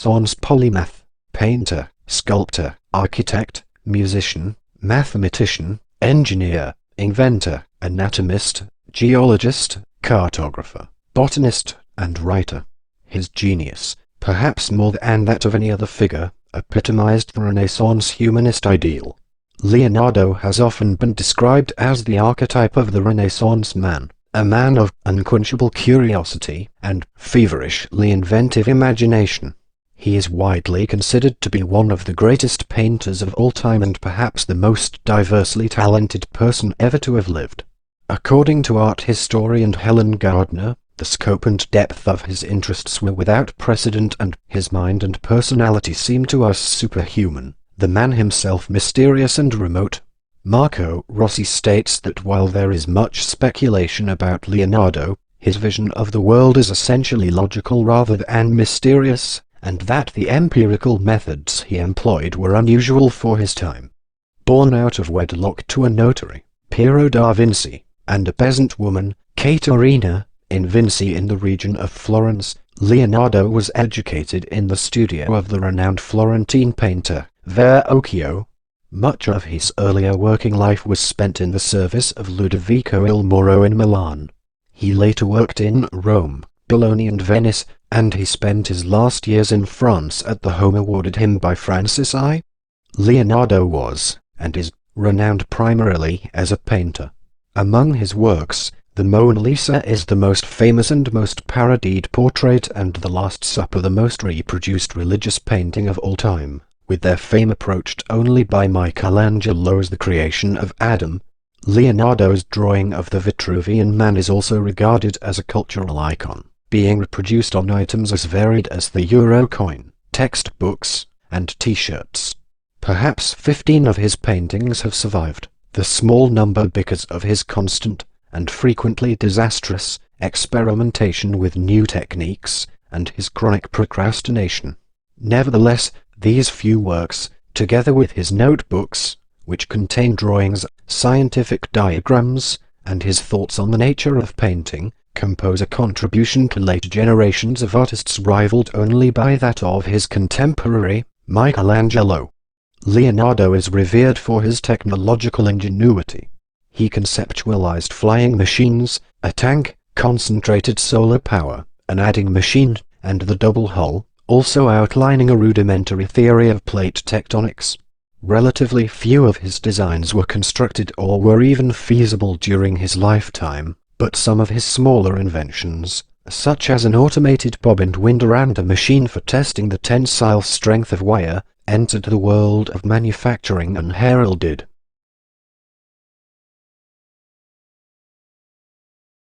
Renaissance polymath, painter, sculptor, architect, musician, mathematician, engineer, inventor, anatomist, geologist, cartographer, botanist, and writer. His genius, perhaps more than that of any other figure, epitomized the Renaissance humanist ideal. Leonardo has often been described as the archetype of the Renaissance man, a man of unquenchable curiosity and feverishly inventive imagination. He is widely considered to be one of the greatest painters of all time and perhaps the most diversely talented person ever to have lived. According to art historian Helen Gardner, the scope and depth of his interests were without precedent, and his mind and personality seem to us superhuman, the man himself mysterious and remote. Marco Rossi states that while there is much speculation about Leonardo, his vision of the world is essentially logical rather than mysterious, and that the empirical methods he employed were unusual for his time. Born out of wedlock to a notary, Piero da Vinci, and a peasant woman, Caterina, in Vinci in the region of Florence, Leonardo was educated in the studio of the renowned Florentine painter, Verrocchio. Much of his earlier working life was spent in the service of Ludovico il Moro in Milan. He later worked in Rome, Bologna and Venice, and he spent his last years in France at the home awarded him by Francis I. Leonardo was, and is, renowned primarily as a painter. Among his works, the Mona Lisa is the most famous and most parodied portrait, and the Last Supper the most reproduced religious painting of all time, with their fame approached only by Michelangelo's The Creation of Adam. Leonardo's drawing of the Vitruvian Man is also regarded as a cultural icon, being reproduced on items as varied as the euro coin, textbooks, and T-shirts. Perhaps 15 of his paintings have survived, the small number because of his constant, and frequently disastrous, experimentation with new techniques, and his chronic procrastination. Nevertheless, these few works, together with his notebooks, which contain drawings, scientific diagrams, and his thoughts on the nature of painting, compose a contribution to later generations of artists rivaled only by that of his contemporary, Michelangelo. Leonardo is revered for his technological ingenuity. He conceptualized flying machines, a tank, concentrated solar power, an adding machine, and the double hull, also outlining a rudimentary theory of plate tectonics. Relatively few of his designs were constructed or were even feasible during his lifetime, but some of his smaller inventions, such as an automated bobbined winder and a machine for testing the tensile strength of wire, entered the world of manufacturing unheralded.